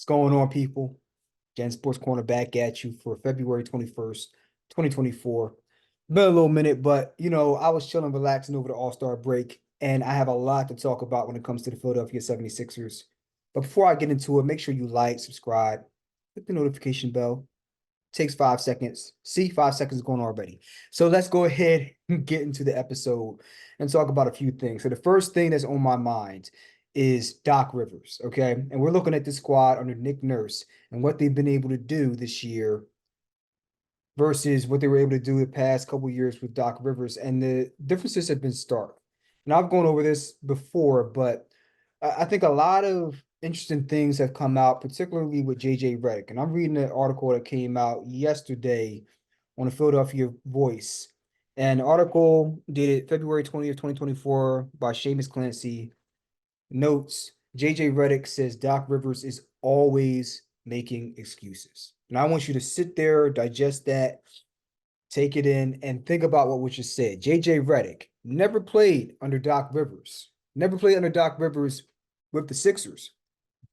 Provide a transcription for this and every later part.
going on, people? Gen Sports Corner back at you for February 21st, 2024. Been a little minute, but I was chilling, relaxing over the All-Star break, and I have a lot to talk about when it comes to the Philadelphia 76ers. But before I get into it, make sure you like, subscribe, hit the notification bell. Takes 5 seconds. See, 5 seconds is going already. So let's go ahead and get into the episode and talk about a few things. So the first thing that's on my mind is Doc Rivers, okay? And we're looking at the squad under Nick Nurse and what they've been able to do this year versus what they were able to do the past couple years with Doc Rivers. And the differences have been stark. And I've gone over this before, but I think a lot of interesting things have come out, particularly with JJ Reddick. And I'm reading an article that came out yesterday on the Philadelphia Voice. And the article dated February 20th, 2024 by Seamus Clancy notes JJ Reddick says Doc Rivers is always making excuses. And I want you to sit there, digest that, take it in, and think about what was just said. JJ Reddick never played under Doc Rivers. Never played under Doc Rivers with the Sixers.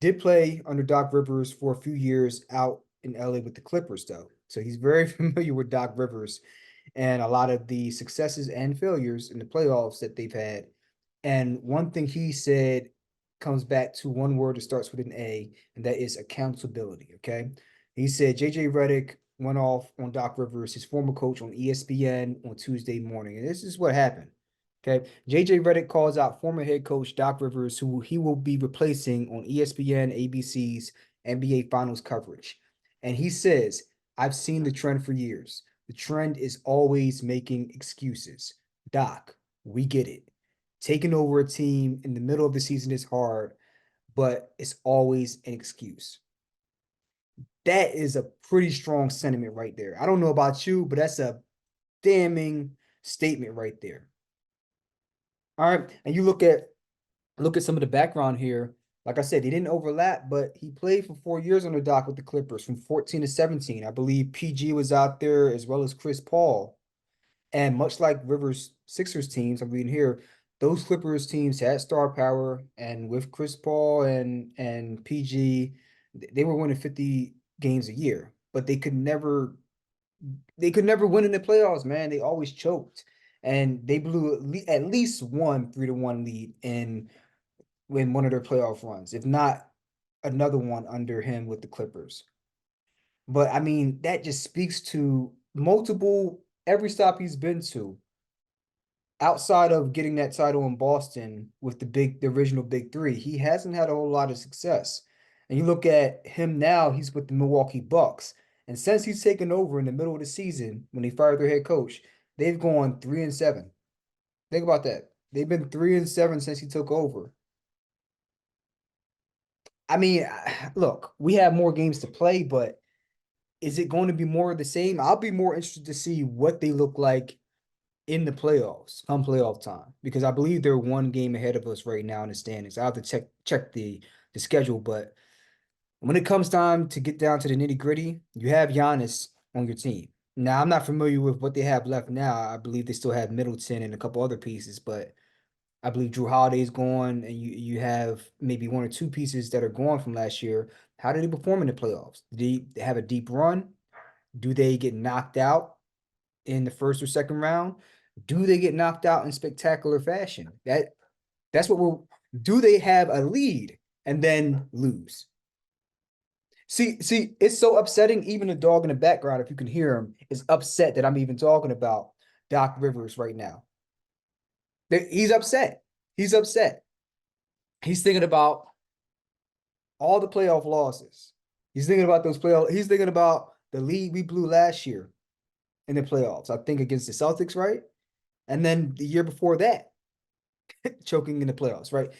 Did play under Doc Rivers for a few years out in LA with the Clippers, though. So he's very familiar with Doc Rivers and a lot of the successes and failures in the playoffs that they've had. And one thing he said comes back to one word that starts with an A, and that is accountability. Okay. He said JJ Reddick went off on Doc Rivers, his former coach, on ESPN on Tuesday morning. And this is what happened. Okay. JJ Reddick calls out former head coach Doc Rivers, who he will be replacing on ESPN ABC's NBA Finals coverage. And he says, I've seen the trend for years. The trend is always making excuses. Doc, we get it. Taking over a team in the middle of the season is hard, but it's always an excuse. That is a pretty strong sentiment right there. I don't know about you, but that's a damning statement right there. All right, and you look at some of the background here. Like I said, he didn't overlap, but he played for 4 years on the dock with the Clippers from 14 to 17. I believe PG was out there as well as Chris Paul. And much like Rivers Sixers teams, I'm reading here, those Clippers teams had star power, and with Chris Paul and PG, they were winning 50 games a year, but they could never win in the playoffs, man. They always choked. And they blew at least one 3-1 lead in one of their playoff runs, if not another one under him with the Clippers. But I mean, that just speaks to every stop he's been to, outside of getting that title in Boston with the original big three, he hasn't had a whole lot of success. And you look at him now, he's with the Milwaukee Bucks. And since he's taken over in the middle of the season, when they fired their head coach, they've gone 3-7. Think about that. They've been 3-7 since he took over. I mean, look, we have more games to play, but is it going to be more of the same? I'll be more interested to see what they look like in the playoffs, come playoff time, because I believe they're one game ahead of us right now in the standings. I have to check the schedule, but when it comes time to get down to the nitty-gritty, you have Giannis on your team. Now, I'm not familiar with what they have left now. I believe they still have Middleton and a couple other pieces, but I believe Drew Holiday's gone, and you have maybe one or two pieces that are gone from last year. How did they perform in the playoffs? Did they have a deep run? Do they get knocked out in the first or second round? Do they get knocked out in spectacular fashion? That's what we're. Do they have a lead and then lose? See, it's so upsetting. Even the dog in the background, if you can hear him, is upset that I'm even talking about Doc Rivers right now. He's upset. He's upset. He's thinking about all the playoff losses. He's thinking about those playoff. He's thinking about the lead we blew last year in the playoffs. I think against the Celtics, right? And then the year before that, choking in the playoffs, right?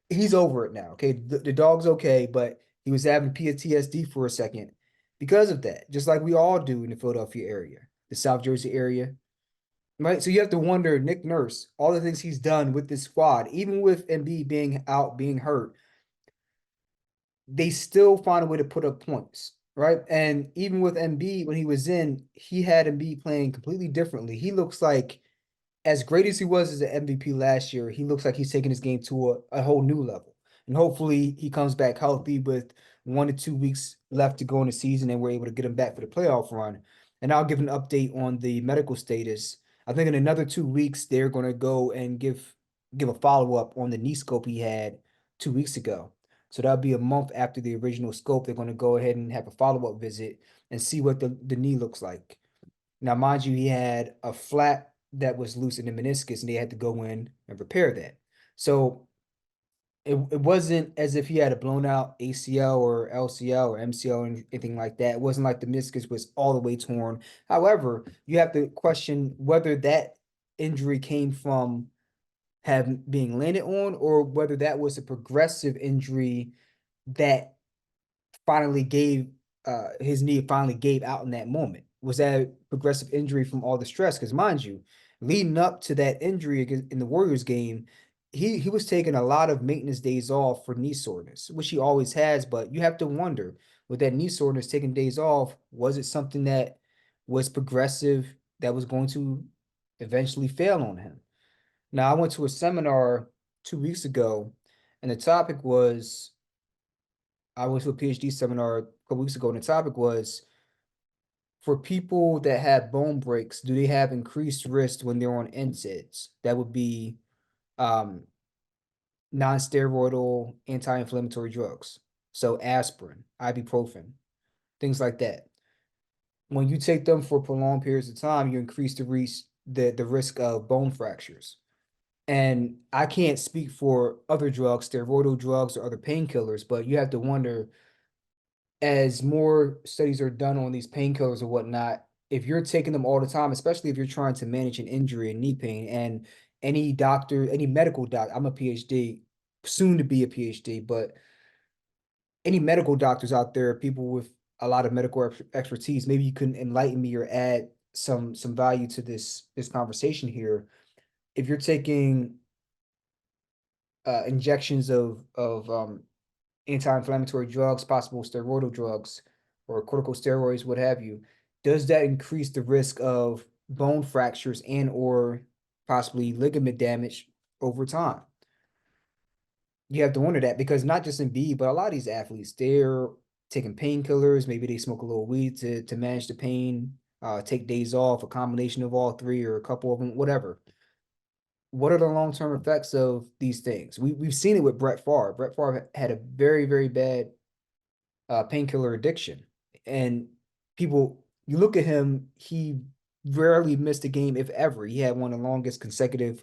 He's over it now. Okay, the dog's okay, but he was having PTSD for a second because of that, just like we all do in the Philadelphia area, the South Jersey area. Right. So you have to wonder, Nick Nurse, all the things he's done with this squad, even with Embiid being out, being hurt, they still find a way to put up points. Right. And even with Embiid, when he was in, he had Embiid playing completely differently. He looks like, as great as he was as an MVP last year, he looks like he's taking his game to a whole new level. And hopefully he comes back healthy with 1 to 2 weeks left to go in the season, and we're able to get him back for the playoff run. And I'll give an update on the medical status. I think in another 2 weeks, they're going to go and give a follow-up on the knee scope he had 2 weeks ago. So that'll be a month after the original scope. They're going to go ahead and have a follow-up visit and see what the knee looks like. Now, mind you, he had a flat that was loose in the meniscus, and they had to go in and repair that. So it wasn't as if he had a blown out ACL or LCL or MCL or anything like that. It wasn't like the meniscus was all the way torn. However, you have to question whether that injury came from being landed on, or whether that was a progressive injury that finally gave his knee finally gave out in that moment. Was that a progressive injury from all the stress? Because mind you, leading up to that injury in the Warriors game, he was taking a lot of maintenance days off for knee soreness, which he always has. But you have to wonder, with that knee soreness, taking days off, was it something that was progressive that was going to eventually fail on him? Now, I went to a seminar 2 weeks ago, and the topic was I went to a PhD seminar a couple weeks ago, and the topic was for people that have bone breaks, do they have increased risk when they're on NSAIDs? That would be um, non-steroidal anti-inflammatory drugs. So aspirin, ibuprofen, things like that. When you take them for prolonged periods of time, you increase the risk of bone fractures. And I can't speak for other drugs, steroidal drugs or other painkillers, but you have to wonder, as more studies are done on these painkillers or whatnot, if you're taking them all the time, especially if you're trying to manage an injury and knee pain, and any doctor, any medical doctor, I'm a PhD, soon to be a PhD, but any medical doctors out there, people with a lot of medical expertise, maybe you can enlighten me or add some value to this conversation here. If you're taking injections of anti-inflammatory drugs, possible steroidal drugs, or corticosteroids, what have you, does that increase the risk of bone fractures and or possibly ligament damage over time? You have to wonder that, because not just Embiid, but a lot of these athletes, they're taking painkillers. Maybe they smoke a little weed to manage the pain, take days off, a combination of all three or a couple of them, whatever. What are the long-term effects of these things? We've seen it with Brett Favre. Brett Favre had a very, very bad painkiller addiction. And people, you look at him, he rarely missed a game, if ever. He had one of the longest consecutive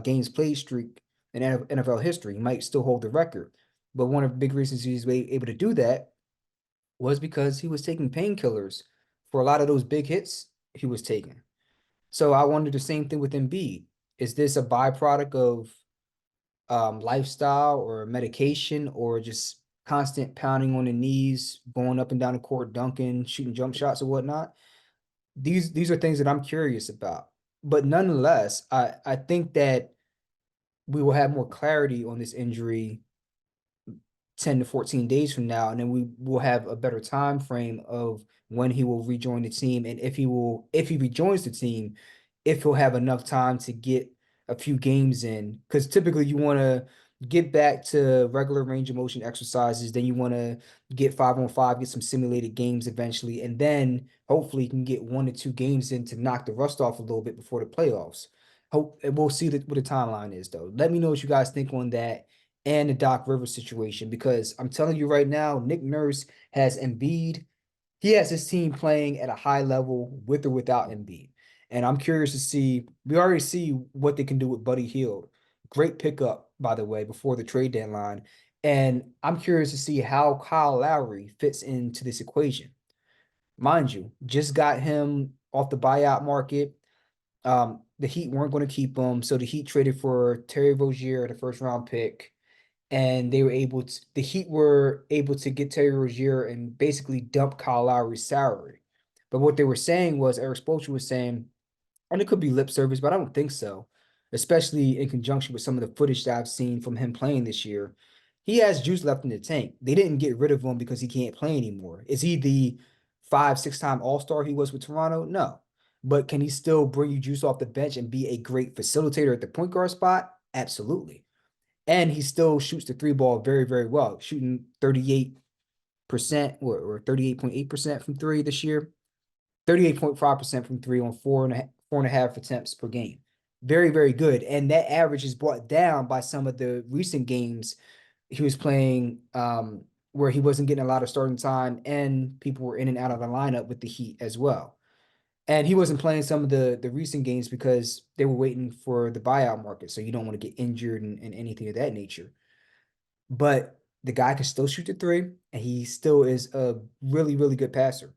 games played streak in NFL history. He might still hold the record. But one of the big reasons he was able to do that was because he was taking painkillers for a lot of those big hits he was taking. So I wonder the same thing with Embiid. Is this a byproduct of lifestyle or medication, or just constant pounding on the knees, going up and down the court, dunking, shooting jump shots or whatnot? These are things that I'm curious about. But nonetheless, I think that we will have more clarity on this injury 10 to 14 days from now, and then we will have a better time frame of when he will rejoin the team, and if he rejoins the team, if he'll have enough time to get a few games in, because typically you want to get back to regular range of motion exercises, then you want to get 5-on-5, get some simulated games eventually, and then hopefully you can get 1 to 2 games in to knock the rust off a little bit before the playoffs. Hope, and we'll see what the timeline is, though. Let me know what you guys think on that and the Doc Rivers situation, because I'm telling you right now, Nick Nurse has Embiid. He has his team playing at a high level with or without Embiid. And I'm curious to see, we already see what they can do with Buddy Hield. Great pickup, by the way, before the trade deadline. And I'm curious to see how Kyle Lowry fits into this equation. Mind you, just got him off the buyout market. The Heat weren't going to keep him, so the Heat traded for Terry Rozier, the first round pick, and the Heat were able to get Terry Rozier and basically dump Kyle Lowry's salary. But what they were saying was, Eric Spoelstra was saying, and it could be lip service, but I don't think so, especially in conjunction with some of the footage that I've seen from him playing this year. He has juice left in the tank. They didn't get rid of him because he can't play anymore. Is he the 5, 6 time All-Star he was with Toronto? No. But can he still bring you juice off the bench and be a great facilitator at the point guard spot? Absolutely. And he still shoots the three ball very, very well, shooting 38 or 38.8% from three this year. 38.5% from three on four and a half attempts per game. Very, very good. And that average is brought down by some of the recent games he was playing where he wasn't getting a lot of starting time and people were in and out of the lineup with the Heat as well. And he wasn't playing some of the recent games because they were waiting for the buyout market. So you don't want to get injured and anything of that nature. But the guy can still shoot the three, and he still is a really, really good passer.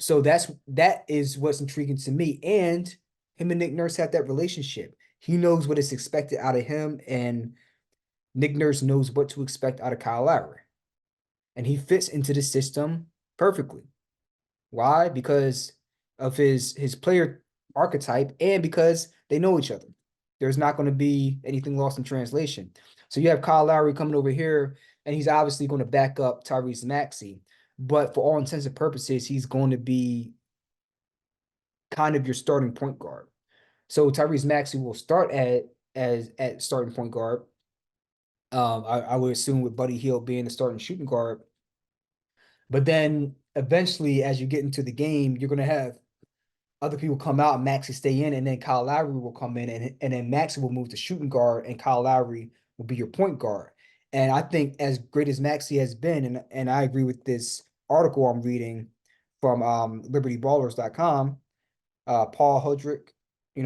So that is what's intriguing to me. And him and Nick Nurse have that relationship. He knows what is expected out of him, and Nick Nurse knows what to expect out of Kyle Lowry. And he fits into the system perfectly. Why? Because of his player archetype and because they know each other. There's not going to be anything lost in translation. So you have Kyle Lowry coming over here, and he's obviously going to back up Tyrese Maxey. But for all intents and purposes, he's going to be kind of your starting point guard. So Tyrese Maxey will start at starting point guard. I would assume with Buddy Hield being the starting shooting guard. But then eventually, as you get into the game, you're going to have other people come out and Maxey stay in, and then Kyle Lowry will come in, and then Maxey will move to shooting guard, and Kyle Lowry will be your point guard. And I think as great as Maxey has been, and I agree with this article I'm reading from LibertyBallers.com, Paul Hudrick,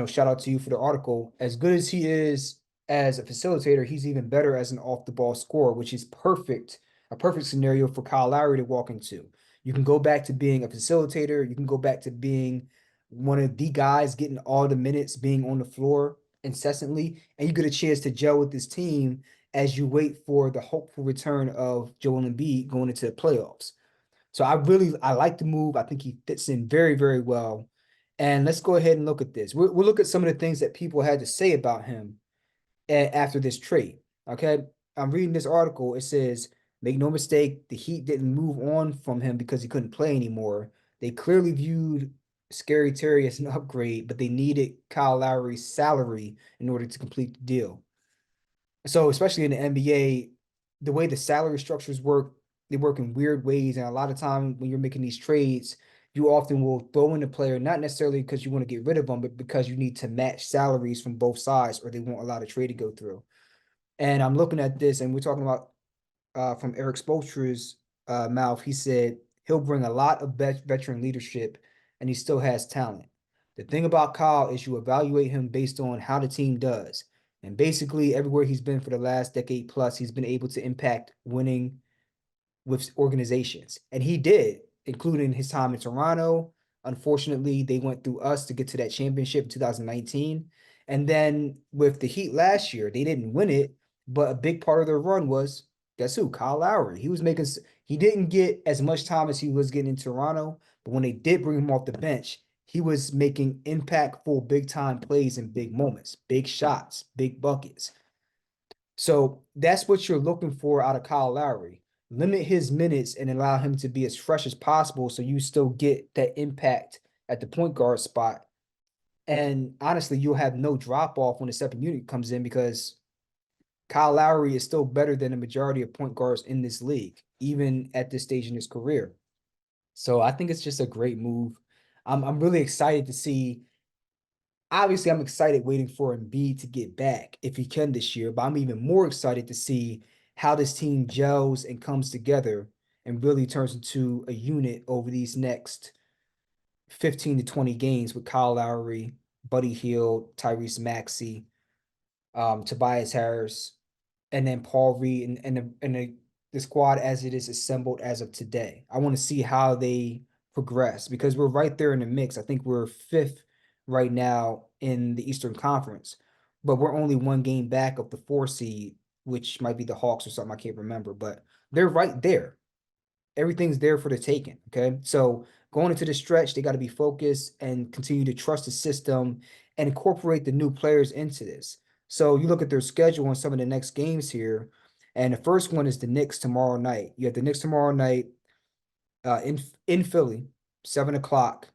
shout out to you for the article. As good as he is as a facilitator, he's even better as an off-the-ball scorer, which is a perfect scenario for Kyle Lowry to walk into. You can go back to being a facilitator. You can go back to being one of the guys getting all the minutes, being on the floor incessantly, and you get a chance to gel with this team as you wait for the hopeful return of Joel Embiid going into the playoffs. So I like the move. I think he fits in very, very well. And let's go ahead and look at this. We'll look at some of the things that people had to say about him after this trade. Okay. I'm reading this article. It says, make no mistake, the Heat didn't move on from him because he couldn't play anymore. They clearly viewed Scary Terry as an upgrade, but they needed Kyle Lowry's salary in order to complete the deal. So, especially in the NBA, the way the salary structures work, they work in weird ways. And a lot of time when you're making these trades, you often will throw in a player, not necessarily because you want to get rid of them, but because you need to match salaries from both sides or they won't allow the trade to go through. And I'm looking at this, and we're talking about from Eric Spoelstra's mouth. He said he'll bring a lot of veteran leadership, and he still has talent. The thing about Kyle is you evaluate him based on how the team does. And basically, everywhere he's been for the last decade plus, he's been able to impact winning with organizations. And he did, including his time in Toronto. Unfortunately, they went through us to get to that championship in 2019. And then with the Heat last year, they didn't win it, but a big part of their run was, guess who? Kyle Lowry. He didn't get as much time as he was getting in Toronto, but when they did bring him off the bench, he was making impactful big time plays in big moments, big shots, big buckets. So that's what you're looking for out of Kyle Lowry. Limit his minutes and allow him to be as fresh as possible so you still get that impact at the point guard spot. And honestly, you'll have no drop off when the second unit comes in because Kyle Lowry is still better than the majority of point guards in this league, even at this stage in his career. So I think it's just a great move. I'm really excited to see. Obviously, I'm excited waiting for Embiid to get back if he can this year, but I'm even more excited to see how this team gels and comes together and really turns into a unit over these next 15 to 20 games with Kyle Lowry, Buddy Hield, Tyrese Maxey, Tobias Harris, and then Paul Reed and the squad as it is assembled as of today. I want to see how they progress because we're right there in the mix. I think we're fifth right now in the Eastern Conference, but we're only one game back of the 4 seed, which might be the Hawks or something. I can't remember, but they're right there. Everything's there for the taking. Okay. So going into the stretch, they got to be focused and continue to trust the system and incorporate the new players into this. So you look at their schedule on some of the next games here, and the first one is the Knicks tomorrow night. You have the Knicks tomorrow night in Philly, 7 o'clock.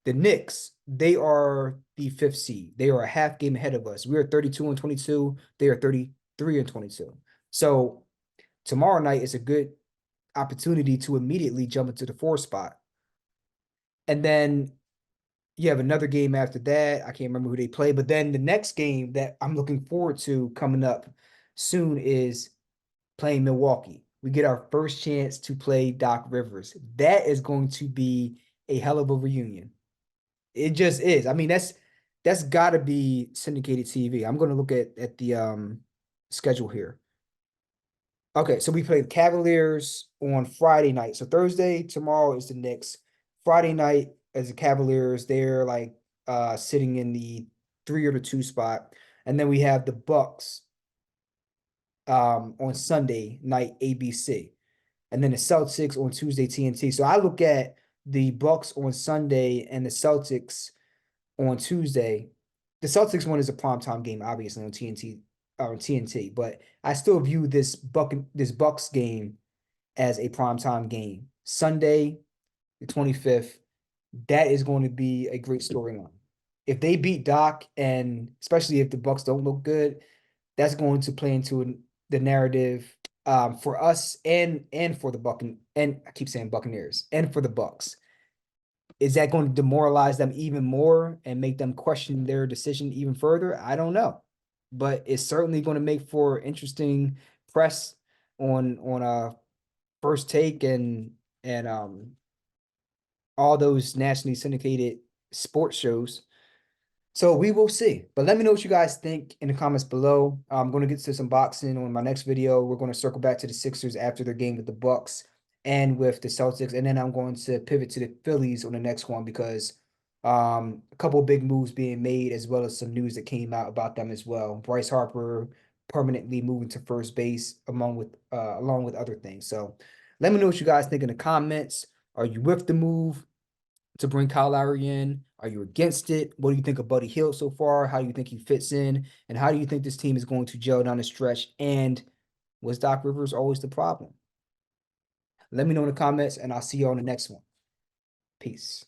The Knicks, they are the 5th seed. They are a half game ahead of us. We are 32-22. They are 33-22. So tomorrow night is a good opportunity to immediately jump into the 4 spot. And then you have another game after that. I can't remember who they play, but then the next game that I'm looking forward to coming up soon is playing Milwaukee. We get our first chance to play Doc Rivers. That is going to be a hell of a reunion. It just is. I mean, that's got to be syndicated TV. I'm going to look at the schedule here. Okay, so we play the Cavaliers on Friday night. So Thursday, tomorrow is the Knicks. Friday night as the Cavaliers, they're like sitting in the 3 or the 2 spot. And then we have the Bucks on Sunday night ABC. And then the Celtics on Tuesday TNT. So I look at the Bucks on Sunday and the Celtics on Tuesday. The Celtics one is a primetime game, obviously on TNT, but I still view this Bucks game as a primetime game. Sunday, the 25th, that is going to be a great storyline. If they beat Doc, and especially if the Bucks don't look good, that's going to play into the narrative for us and for the and I keep saying Buccaneers and for the Bucks. Is that going to demoralize them even more and make them question their decision even further? I don't know, but it's certainly going to make for interesting press on First Take and all those nationally syndicated sports shows. So we will see. But let me know what you guys think in the comments below. I'm going to get to some boxing on my next video. We're going to circle back to the Sixers after their game with the Bucks and with the Celtics. And then I'm going to pivot to the Phillies on the next one because a couple of big moves being made as well as some news that came out about them as well. Bryce Harper permanently moving to first base along with other things. So let me know what you guys think in the comments. Are you with the move to bring Kyle Lowry in? Are you against it? What do you think of Buddy Hield so far? How do you think he fits in? And how do you think this team is going to gel down the stretch? And was Doc Rivers always the problem? Let me know in the comments, and I'll see you on the next one. Peace.